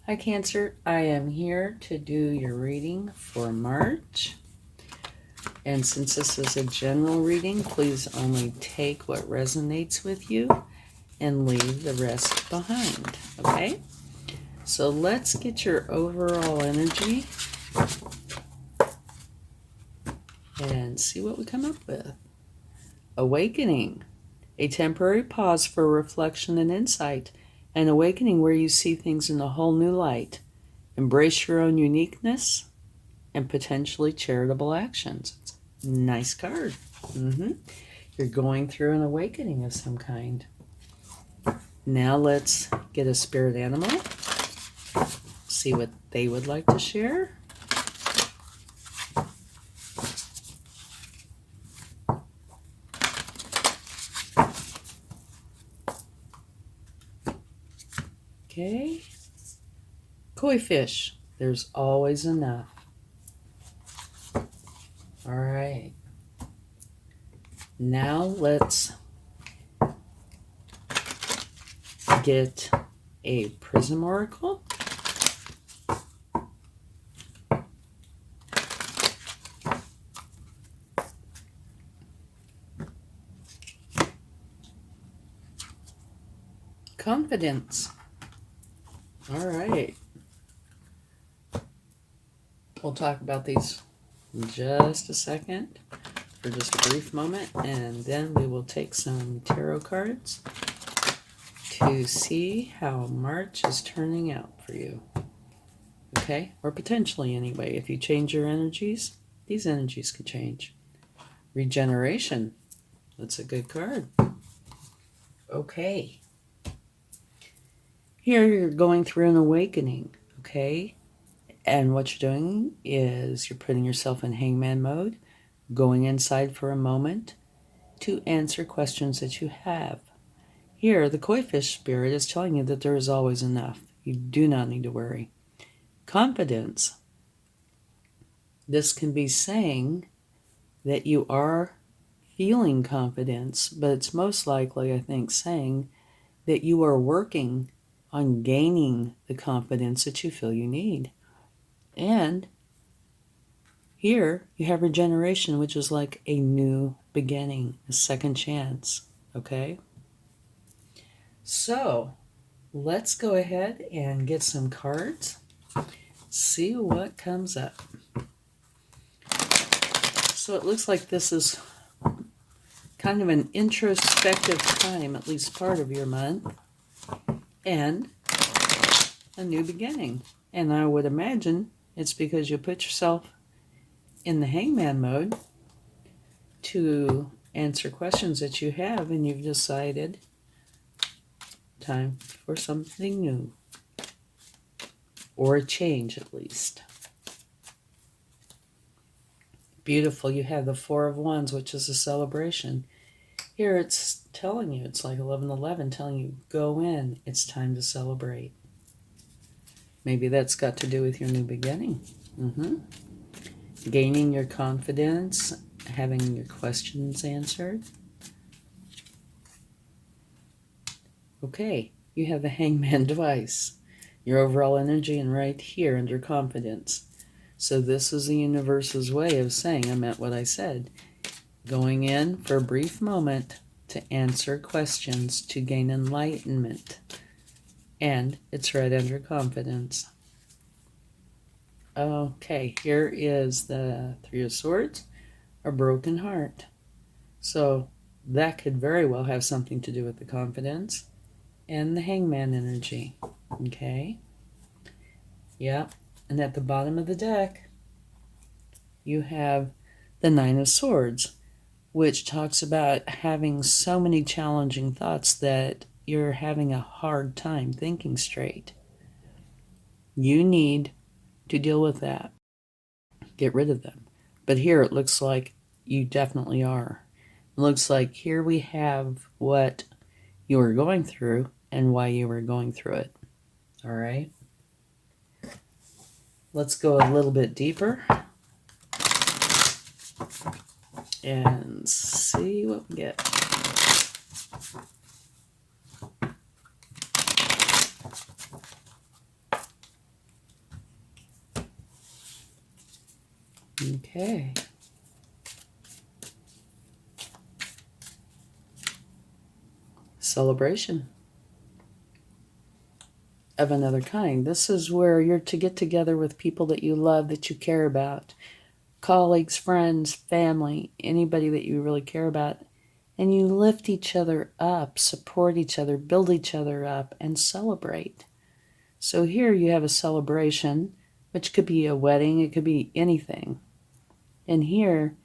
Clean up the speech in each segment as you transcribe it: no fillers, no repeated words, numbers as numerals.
Hi Cancer, I am here to do your reading for March. And since this is a general reading, please only take what resonates with you and leave the rest behind, okay? So let's get your overall energy and see what we come up with. Awakening, a temporary pause for reflection and insight. An awakening where you see things in a whole new light. Embrace your own uniqueness and potentially charitable actions. It's a nice card. You're going through an awakening of some kind. Now let's get a spirit animal. See what they would like to share. Okay. Koi fish. There's always enough. All right. Now let's get a prism oracle. Confidence. All right. We'll talk about these in just a second, for just a brief moment, and then we will take some tarot cards to see how March is turning out for you. Okay? Or potentially anyway. If you change your energies, these energies could change. Regeneration. That's a good card. Okay. Here you're going through an awakening, okay? And what you're doing is you're putting yourself in hangman mode, going inside for a moment to answer questions that you have. Here, the koi fish spirit is telling you that there is always enough. You do not need to worry. Confidence. This can be saying that you are feeling confidence, but it's most likely, I think, saying that you are working on gaining the confidence that you feel you need. And here you have regeneration, which is like a new beginning, a second chance, okay? So let's go ahead and get some cards, see what comes up. So it looks like this is kind of an introspective time, at least part of your month, and a new beginning. And I would imagine it's because you put yourself in the hangman mode to answer questions that you have, and you've decided time for something new, or a change at least. Beautiful. You have the Four of Wands, which is a celebration. Here it's telling you, it's like 11:11, telling you, go in, it's time to celebrate. Maybe that's got to do with your new beginning. Gaining your confidence, having your questions answered. Okay, you have the hangman twice. Your overall energy, and right here under confidence. So this is the universe's way of saying I meant what I said. Going in for a brief moment to answer questions, to gain enlightenment. And it's right under confidence. Okay, here is the Three of Swords, a broken heart. So that could very well have something to do with the confidence and the hangman energy. Okay? Yep. And at the bottom of the deck, you have the Nine of Swords, which talks about having so many challenging thoughts that you're having a hard time thinking straight. You need to deal with that. Get rid of them. But here it looks like you definitely are. It looks like here we have what you were going through and why you were going through it. All right? Let's go a little bit deeper and see what we get. Okay. Celebration of another kind. This is where you're to get together with people that you love, that you care about, colleagues, friends, family, anybody that you really care about, and you lift each other up, support each other, build each other up, and celebrate. So here you have a celebration, which could be a wedding, it could be anything. And here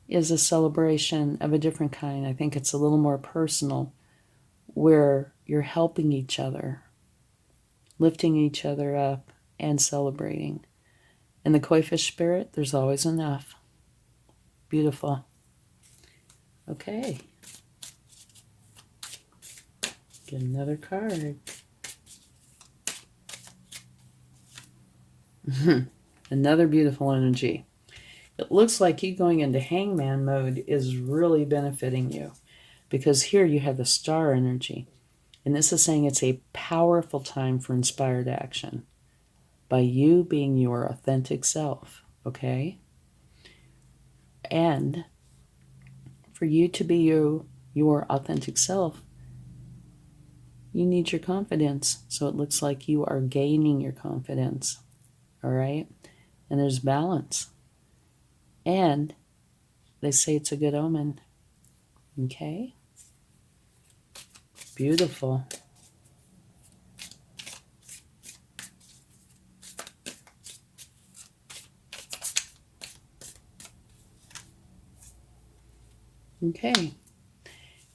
is a celebration of a different kind. I think it's a little more personal, where you're helping each other, lifting each other up, and celebrating. In the koi fish spirit, there's always enough. Beautiful. Okay. Get another card. Another beautiful energy. It looks like you going into hangman mode is really benefiting you, because here you have the star energy. And this is saying it's a powerful time for inspired action by you being your authentic self, okay? And for you to be your authentic self, you need your confidence. So it looks like you are gaining your confidence, all right? And there's balance. And they say it's a good omen, okay? Beautiful. Okay.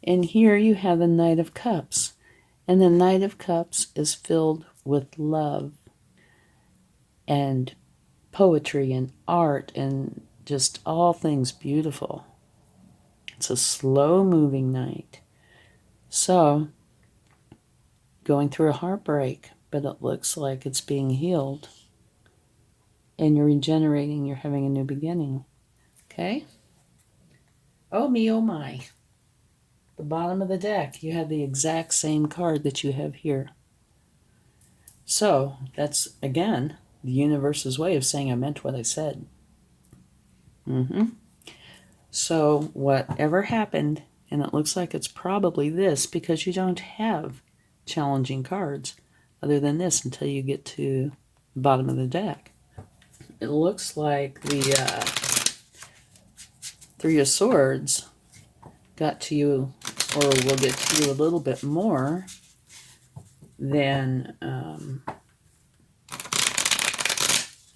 And here you have the Knight of Cups. And the Knight of Cups is filled with love and poetry and art and just all things beautiful. It's a slow-moving knight. So, going through a heartbreak, but it looks like it's being healed. And you're regenerating, you're having a new beginning. Okay? Oh me, oh my. The bottom of the deck, you have the exact same card that you have here. So, that's, again, the universe's way of saying I meant what I said. So, whatever happened, and it looks like it's probably this, because you don't have challenging cards other than this until you get to the bottom of the deck. It looks like the Three of Swords got to you, or will get to you a little bit more than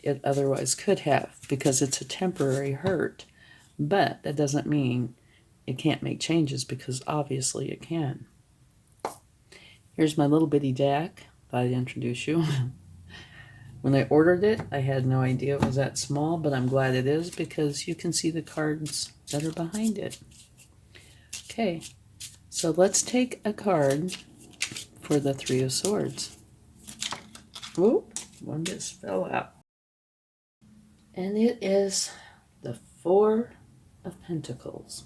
it otherwise could have, because it's a temporary hurt. But that doesn't mean it can't make changes, because obviously it can. Here's my little bitty deck that I'd introduce you. When I ordered it, I had no idea it was that small, but I'm glad it is, because you can see the cards that are behind it. Okay, so let's take a card for the Three of Swords. Whoop, one just fell out. And it is the Four of Pentacles.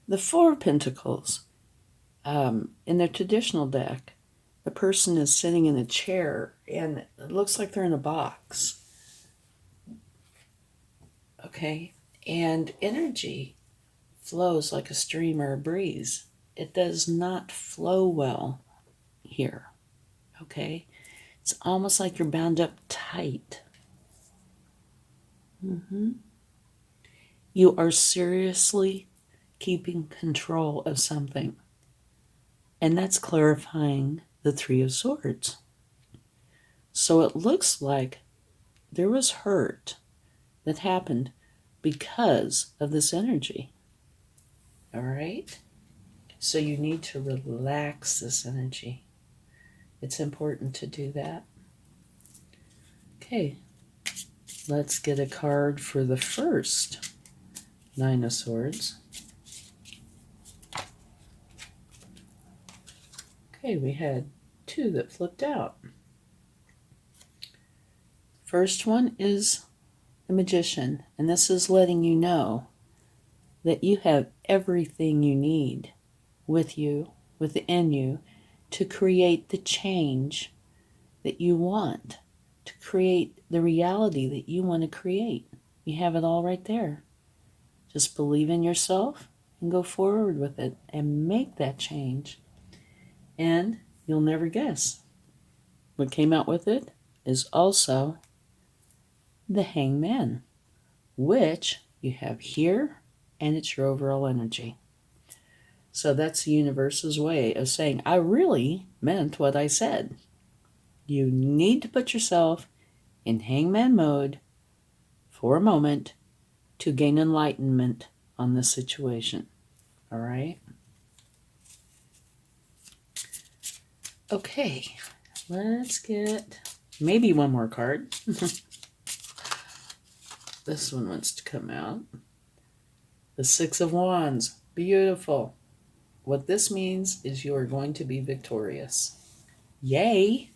The Four of Pentacles, in their traditional deck, the person is sitting in a chair and it looks like they're in a box. Okay, and energy flows like a stream or a breeze. It does not flow well here. Okay, it's almost like you're bound up tight. You are seriously keeping control of something. And that's clarifying the Three of Swords. So it looks like there was hurt that happened because of this energy. All right? So you need to relax this energy. It's important to do that. Okay, let's get a card for the first Nine of Swords. Okay, we had two that flipped out. First one is the Magician, and this is letting you know that you have everything you need with you, within you, to create the change that you want, to create the reality that you want to create. You have it all right there. Just believe in yourself and go forward with it and make that change. And you'll never guess. What came out with it is also the hangman, which you have here, and it's your overall energy. So that's the universe's way of saying, I really meant what I said. You need to put yourself in hangman mode for a moment to gain enlightenment on this situation. All right? Okay, let's get maybe one more card. This one wants to come out. The Six of Wands. Beautiful. What this means is you are going to be victorious. Yay!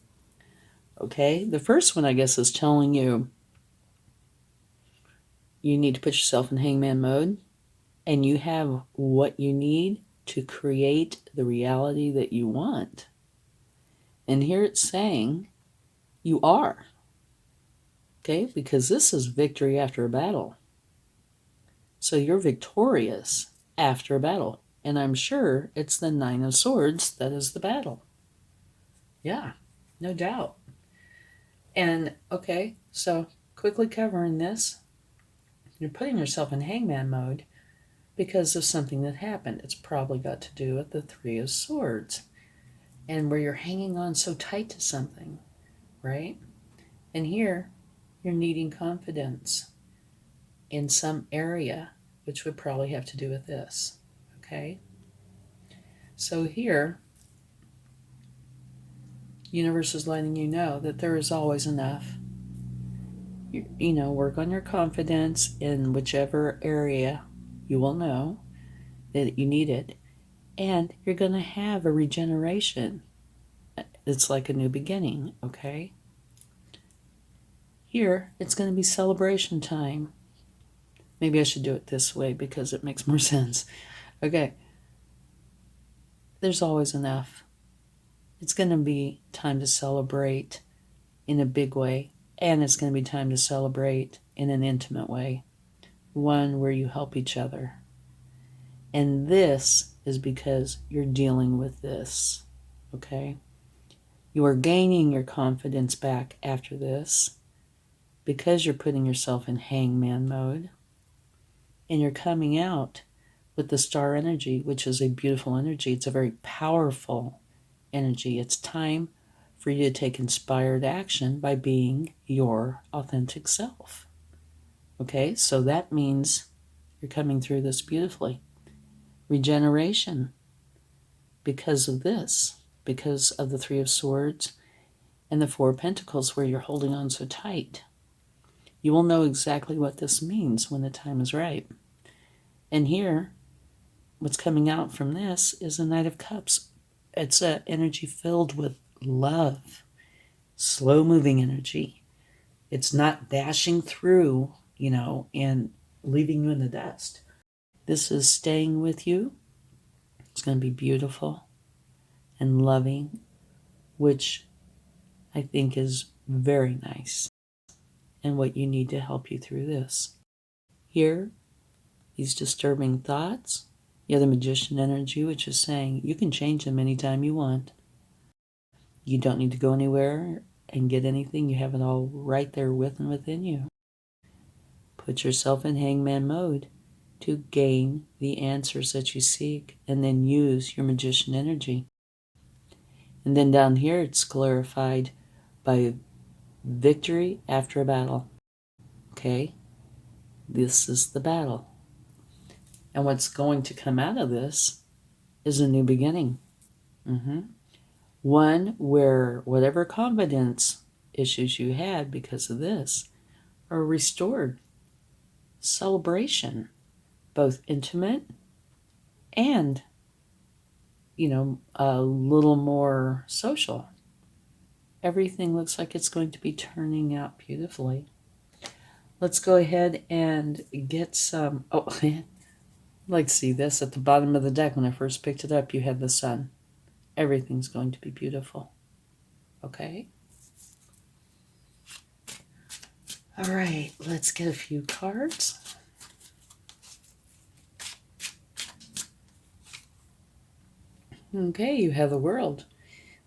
Okay, the first one, I guess, is telling you you need to put yourself in hangman mode, and you have what you need to create the reality that you want. And here it's saying you are. Okay, because this is victory after a battle. So you're victorious after a battle. And I'm sure it's the Nine of Swords that is the battle. Yeah, no doubt. And, okay, so quickly covering this, you're putting yourself in hangman mode because of something that happened. It's probably got to do with the Three of Swords and where you're hanging on so tight to something, right? And here, you're needing confidence in some area, which would probably have to do with this, okay? So here, universe is letting you know that there is always enough. You know, work on your confidence in whichever area you will know that you need it. And you're going to have a regeneration. It's like a new beginning, okay? Here, it's going to be celebration time. Maybe I should do it this way because it makes more sense. Okay. There's always enough. It's going to be time to celebrate in a big way, and it's going to be time to celebrate in an intimate way, one where you help each other. And this is because you're dealing with this, okay? You are gaining your confidence back after this because you're putting yourself in hangman mode, and you're coming out with the star energy, which is a beautiful energy. It's a very powerful energy. It's time for you to take inspired action by being your authentic self. Okay, so that means you're coming through this beautifully. Regeneration because of this, because of the Three of Swords and the Four of Pentacles where you're holding on so tight. You will know exactly what this means when the time is right. And here, what's coming out from this is the Knight of Cups. It's an energy filled with love, slow-moving energy. It's not dashing through, and leaving you in the dust. This is staying with you. It's going to be beautiful and loving, which I think is very nice and what you need to help you through this. Here, these disturbing thoughts, you have the Magician energy, which is saying you can change them anytime you want. You don't need to go anywhere and get anything. You have it all right there with and within you. Put yourself in hangman mode to gain the answers that you seek, and then use your Magician energy. And then down here, it's clarified by victory after a battle. Okay? This is the battle. And what's going to come out of this is a new beginning. One where whatever confidence issues you had because of this are restored. Celebration, both intimate and, a little more social. Everything looks like it's going to be turning out beautifully. Let's go ahead and get some... Oh, I'd like to see this. At the bottom of the deck, when I first picked it up, you had the sun. Everything's going to be beautiful. Okay? All right, let's get a few cards. Okay, you have the World.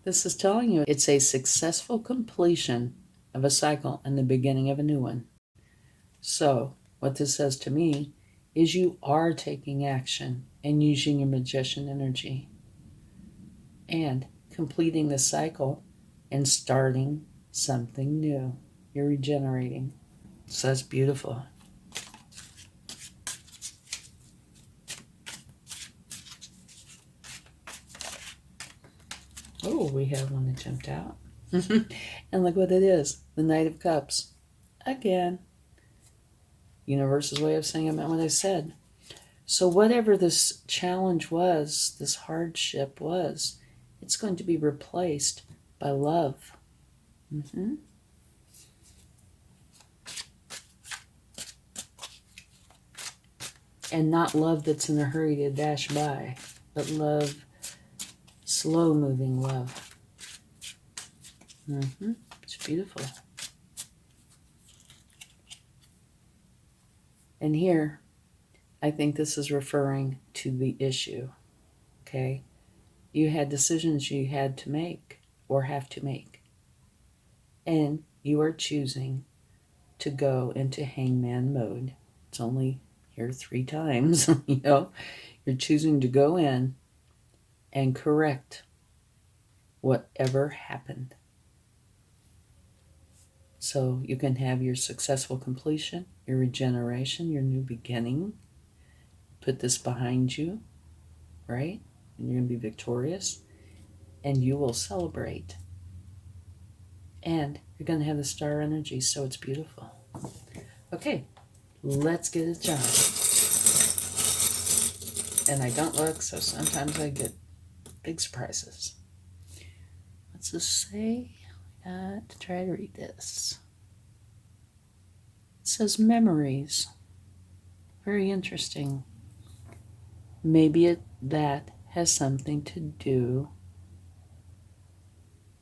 This is telling you it's a successful completion of a cycle and the beginning of a new one. So, what this says to me is you are taking action and using your magician energy and completing the cycle and starting something new. You're regenerating. So that's beautiful. Oh, we have one that jumped out. And look what it is. The Knight of Cups. Again. Universe's way of saying I meant what I said. So whatever this challenge was, this hardship was, it's going to be replaced by love. And not love that's in a hurry to dash by, but love, slow-moving love. It's beautiful. And here, I think this is referring to the issue, okay? You had decisions you had to make or have to make. And you are choosing to go into hangman mode. It's only here 3 times, you know. You're choosing to go in and correct whatever happened. So you can have your successful completion, your regeneration, your new beginning. Put this behind you, right? And you're going to be victorious. And you will celebrate. And you're going to have the star energy, so it's beautiful. Okay, let's get it done. And I don't look, so sometimes I get big surprises. What's this say? I got to try to read this. It says memories. Very interesting. Maybe that has something to do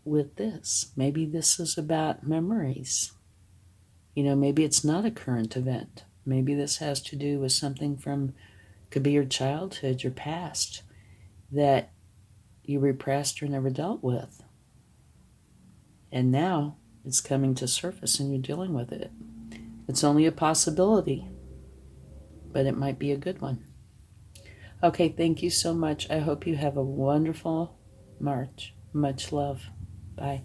with this. Maybe this is about memories. You know, maybe it's not a current event. Maybe this has to do with something from, could be your childhood, your past, that you repressed or never dealt with. And now it's coming to surface and you're dealing with it. It's only a possibility, but it might be a good one. Okay, thank you so much. I hope you have a wonderful March. Much love. Bye.